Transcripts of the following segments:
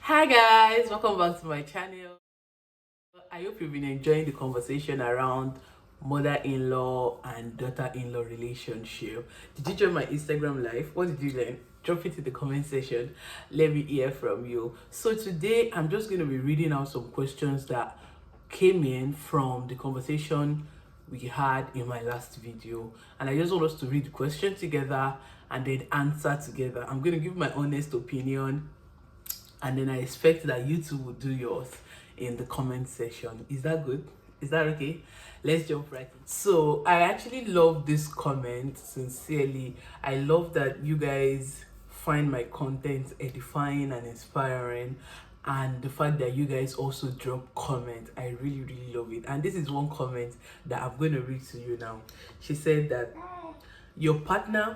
Hi guys, welcome back to my channel. I hope you've been enjoying the conversation around mother-in-law and daughter-in-law relationship. Did you join my Instagram live? What did you learn? Drop it in the comment section. Let me hear from you. So today I'm just going to be reading out some questions that came in from the conversation we had in my last video, and I just want us to read the question together and then answer together. I'm going to give my honest opinion, and then I expect that you two will do yours in the comment section. Is that good? Is that okay? Let's jump right in. So I actually love this comment sincerely. I love that you guys find my content edifying and inspiring, and the fact that you guys also drop comment. I really love it. And this is one comment that I'm going to read to you now. She said that your partner's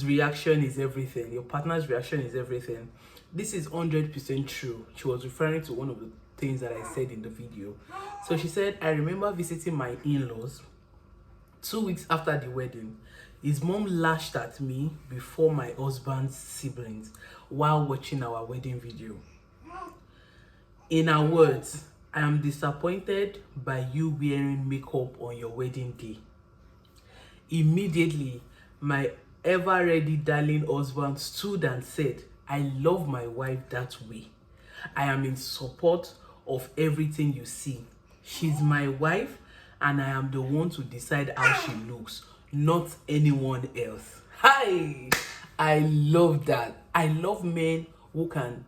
reaction is everything. Your partner's reaction is everything. This is 100% true. She was referring to one of the things that I said in the video. So she said, I remember visiting my in-laws 2 weeks after the wedding. His mom lashed at me before my husband's siblings while watching our wedding video. In her words, I am disappointed by you wearing makeup on your wedding day. Immediately, my ever-ready darling husband stood and said, I love my wife that way. I am in support of everything you see. She's my wife, and I am the one to decide how she looks, not anyone else. Hi! I love that. I love men who can,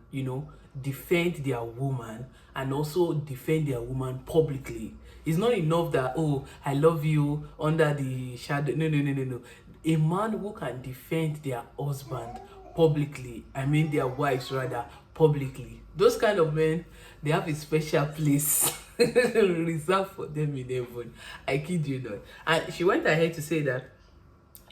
defend their woman and also defend their woman publicly. It's not enough that, oh, I love you under the shadow. No. A man who can defend their husband publicly, I mean their wives rather, publicly. Those kind of men, they have a special place reserved for them in heaven. I kid you not. And she went ahead to say that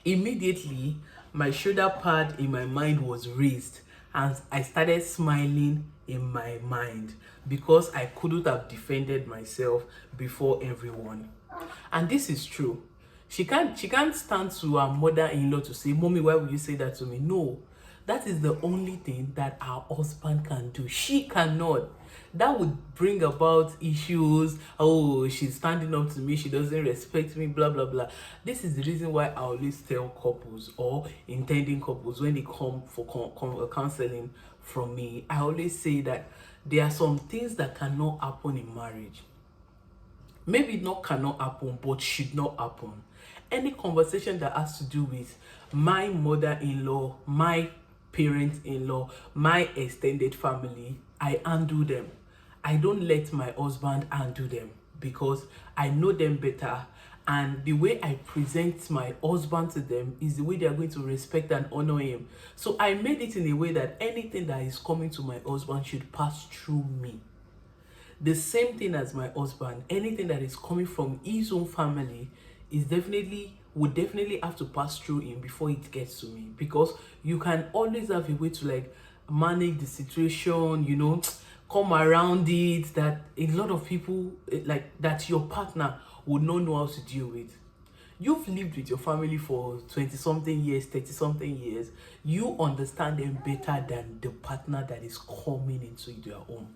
immediately my shoulder pad in my mind was raised and I started smiling in my mind because I couldn't have defended myself before everyone. And this is true. She can't stand to her mother-in-law to say, Mommy, why would you say that to me? No. That is the only thing that our husband can do. She cannot. That would bring about issues. Oh, she's standing up to me, she doesn't respect me, blah blah blah. This is the reason why I always tell couples or intending couples, when they come for counseling from me, I always say that there are some things that cannot happen in marriage. Maybe not cannot happen, but should not happen. Any conversation that has to do with my mother-in-law, my parents-in-law, my extended family, I undo them. I don't let my husband undo them because I know them better, and the way I present my husband to them is the way they are going to respect and honor him. So I made it in a way that anything that is coming to my husband should pass through me. The same thing as my husband, anything that is coming from his own family would definitely have to pass through him before it gets to me, because you can always have a way to like manage the situation, come around it, that a lot of people like that your partner would not know how to deal with. You've lived with your family for 20 something years, 30 something years. You understand them better than the partner that is coming into their own.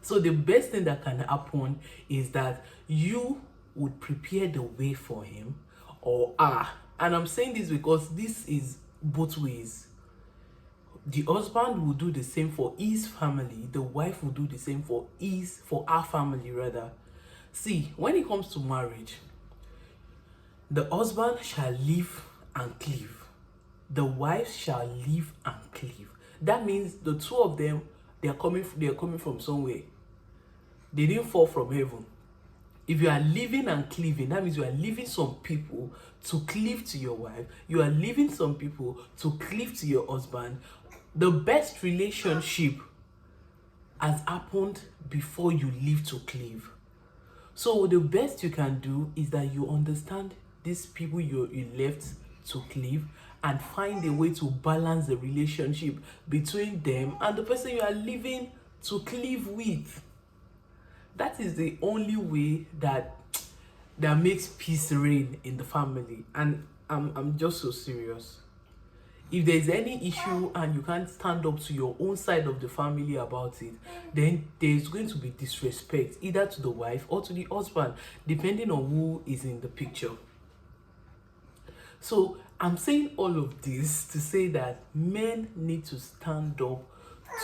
So the best thing that can happen is that you would prepare the way for him, and I'm saying this because this is both ways. The husband will do the same for his family, the wife will do the same for our family rather. See, when it comes to marriage, the husband shall live and cleave, the wife shall live and cleave. That means the two of them, they are coming from somewhere. They didn't fall from heaven. If you are living and cleaving, that means you are leaving some people to cleave to your wife. You are leaving some people to cleave to your husband. The best relationship has happened before you leave to cleave. So the best you can do is that you understand these people you left to cleave and find a way to balance the relationship between them and the person you are leaving to cleave with. That is the only way that makes peace reign in the family. And I'm just so serious. If there's any issue and you can't stand up to your own side of the family about it, then there's going to be disrespect either to the wife or to the husband, depending on who is in the picture. So I'm saying all of this to say that men need to stand up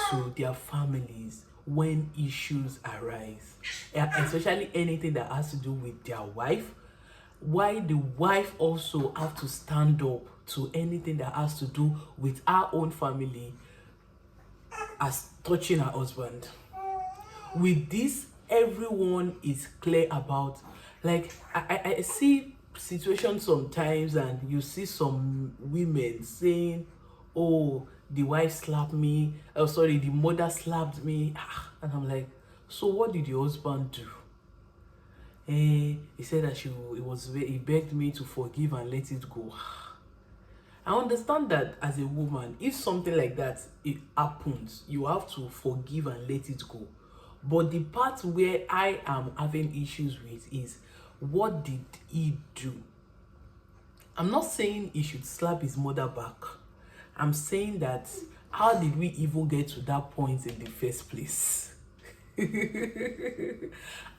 to their families when issues arise, especially anything that has to do with their wife. Why the wife also have to stand up to anything that has to do with our own family as touching her husband. With this, everyone is clear about, like, I see situations sometimes, and you see some women saying, oh, the wife slapped me, oh sorry, the mother slapped me, and I'm like, so what did your husband do? He said that he begged me to forgive and let it go. I understand that as a woman, if something like that it happens, you have to forgive and let it go. But the part where I am having issues with is, what did he do? I'm not saying he should slap his mother back. I'm saying that, how did we even get to that point in the first place?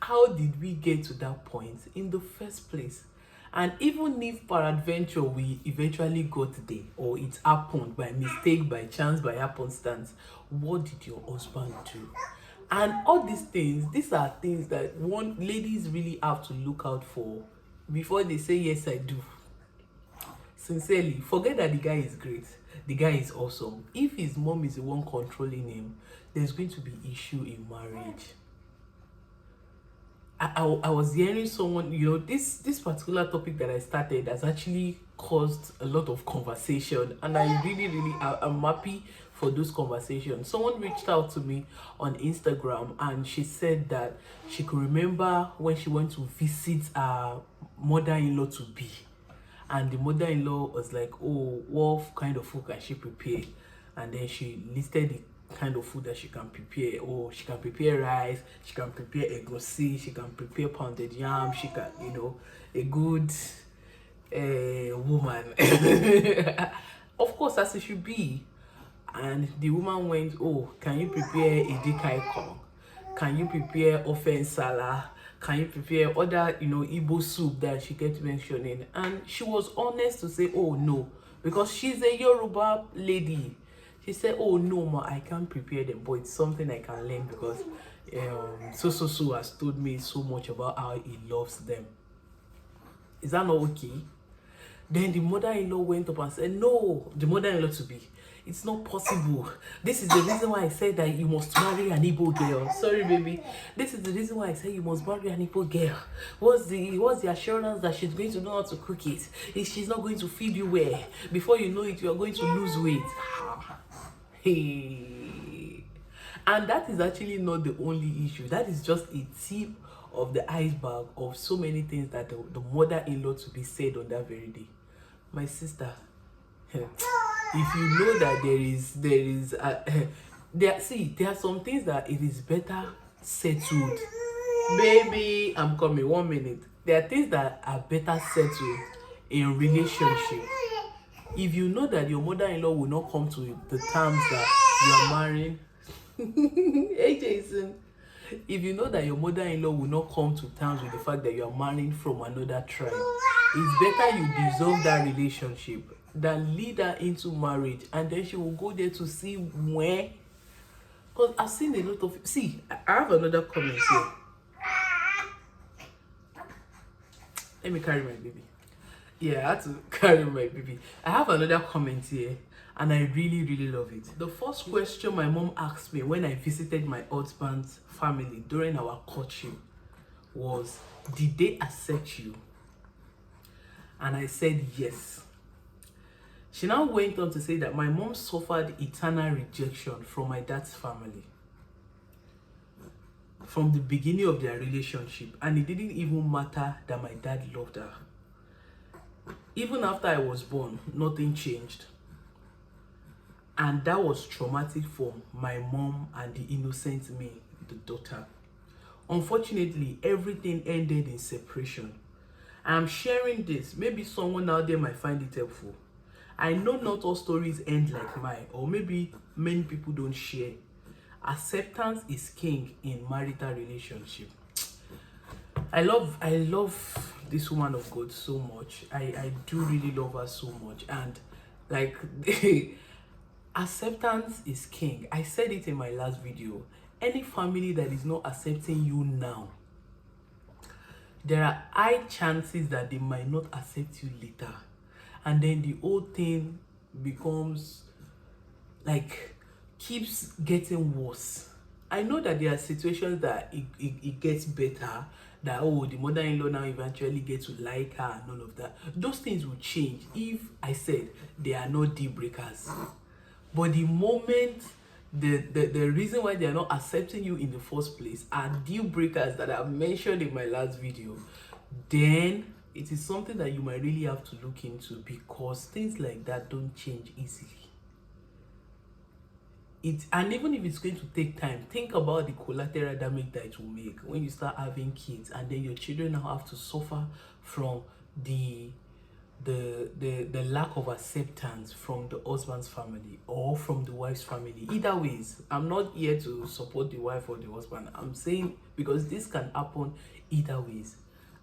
How did we get to that point in the first place? And even if peradventure we eventually got there, or it happened by mistake, by chance, by happenstance, what did your husband do? And all these things, these are things that ladies really have to look out for before they say, yes, I do. Sincerely, forget that the guy is great. The guy is awesome. If his mom is the one controlling him, there's going to be issue in marriage. I was hearing someone, this particular topic that I started has actually caused a lot of conversation, and I really I'm happy for those conversations. Someone reached out to me on Instagram, and she said that she could remember when she went to visit her mother-in-law to be, and the mother-in-law was like, oh, what kind of food can she prepare? And then she listed the kind of food that she can prepare. Oh, she can prepare rice, she can prepare egusi, she can prepare pounded yam, she can, a good woman. Of course, as it should be. And the woman went, oh, can you prepare edikai kong? Can you prepare ofe nsala? Can you prepare other, Igbo soup that she kept mentioning? And she was honest to say, oh, no, because she's a Yoruba lady. She said, oh, no, ma, I can't prepare them, but it's something I can learn because so has told me so much about how he loves them. Is that not okay? Then the mother-in-law went up and said, no, the mother-in-law to be, it's not possible. This is the reason why I said that you must marry an Igbo girl. Sorry, baby. This is the reason why I said you must marry an Igbo girl. What's the assurance that she's going to know how to cook it? If she's not going to feed you well, before you know it, you are going to lose weight. Hey. And that is actually not the only issue. That is just a tip of the iceberg of so many things that the mother-in-law to be said on that very day. My sister, if you know that there are some things that it is better settled. Baby, I'm coming, 1 minute. There are things that are better settled in relationship. If you know that your mother-in-law will not come to the terms that you are marrying, hey Jason, if you know that your mother-in-law will not come to terms with the fact that you are marrying from another tribe, it's better you dissolve that relationship than lead her into marriage, and then she will go there to see where. Because I've seen a lot of, I have another comment here. Let me carry my baby. Yeah, I had to carry my baby. I have another comment here, and I really love it. The first question my mom asked me when I visited my husband's family during our courtship was, did they accept you? And I said yes. She now went on to say that my mom suffered eternal rejection from my dad's family from the beginning of their relationship, and it didn't even matter that my dad loved her. Even after I was born, nothing changed. And that was traumatic for my mom and the innocent me, the daughter. Unfortunately, everything ended in separation. I'm sharing this. Maybe someone out there might find it helpful. I know not all stories end like mine, or maybe many people don't share. Acceptance is king in marital relationship. I love this woman of God so much. I do really love her so much. And like acceptance is king. I said it in my last video. Any family that is not accepting you now, there are high chances that they might not accept you later. And then the whole thing becomes like, keeps getting worse. I know that there are situations that it gets better, that oh, the mother-in-law now eventually gets to like her and all of that. Those things will change if I said they are not deal breakers. But the moment the reason why they are not accepting you in the first place are deal breakers that I've mentioned in my last video, then it is something that you might really have to look into, because things like that don't change easily. And even if it's going to take time, think about the collateral damage that it will make when you start having kids, and then your children now have to suffer from the lack of acceptance from the husband's family or from the wife's family. Either ways, I'm not here to support the wife or the husband. I'm saying because this can happen either ways.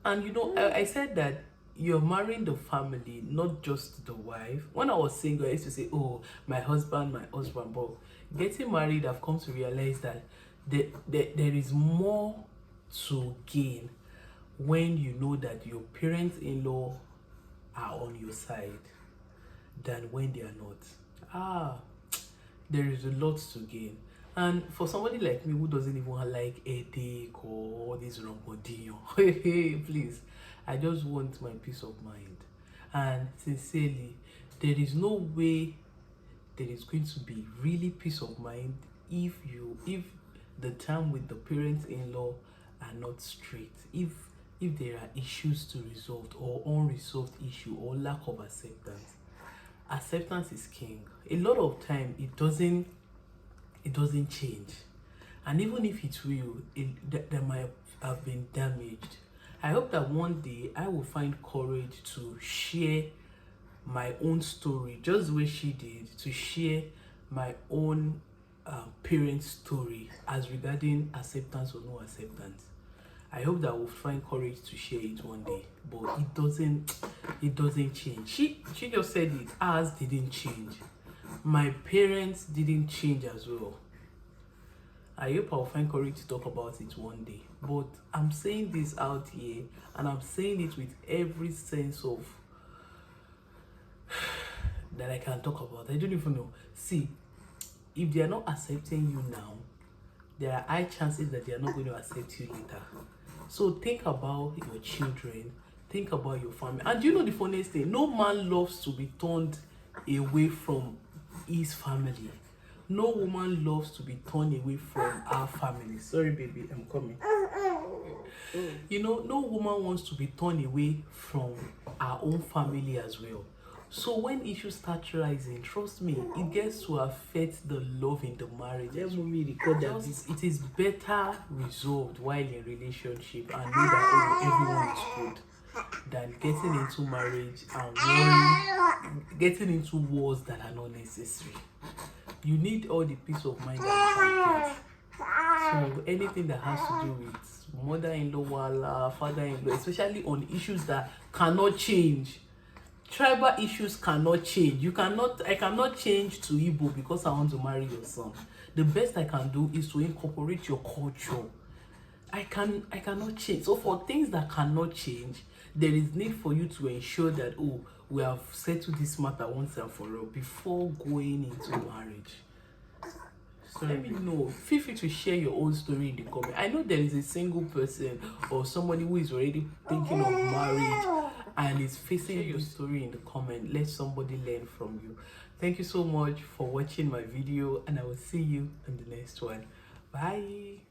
And you know, I said that you're marrying the family, not just the wife. When I was single, I used to say, oh, my husband. But getting married, I've come to realize that there is more to gain when you know that your parents-in-law are on your side than when they are not. There is a lot to gain. And for somebody like me who doesn't even like headache or all this rongodillo, please, I just want my peace of mind. And sincerely, there is no way there is going to be really peace of mind if the term with the parents-in-law are not straight. If there are issues to resolve, or unresolved issue, or lack of acceptance. Acceptance is king. A lot of time it doesn't change, and even if it will, there might have been damaged. I hope that one day I will find courage to share my own story, just the way she did, to share my own parents' story as regarding acceptance or no acceptance. I hope that we'll find courage to share it one day, but it doesn't change. She just said it, ours didn't change. My parents didn't change as well. I hope I'll find courage to talk about it one day. But I'm saying this out here, and I'm saying it with every sense of that I can talk about. I don't even know. See, if they are not accepting you now, there are high chances that they are not going to accept you later. So think about your children, think about your family. And you know the funniest thing? No man loves to be turned away from his family. No woman loves to be turned away from our family. Sorry, baby, I'm coming. You know, no woman wants to be turned away from our own family as well. So when issues start rising, trust me, it gets to affect the love in the marriage. It is better resolved while in relationship and know that everyone is good, than getting into marriage and getting into wars that are not necessary. You need all the peace of mind that you can get. So anything that has to do with mother-in-law, father-in-law, especially on issues that cannot change. Tribal issues cannot change. I cannot change to Igbo because I want to marry your son. The best I can do is to incorporate your culture. I cannot change. So for things that cannot change, there is need for you to ensure that, oh, we have settled this matter once and for all before going into marriage. So let me know. Feel free to share your own story in the comment. I know there is a single person or somebody who is already thinking of marriage and is facing your story in the comment. Let somebody learn from you. Thank you so much for watching my video, and I will see you in the next one. Bye.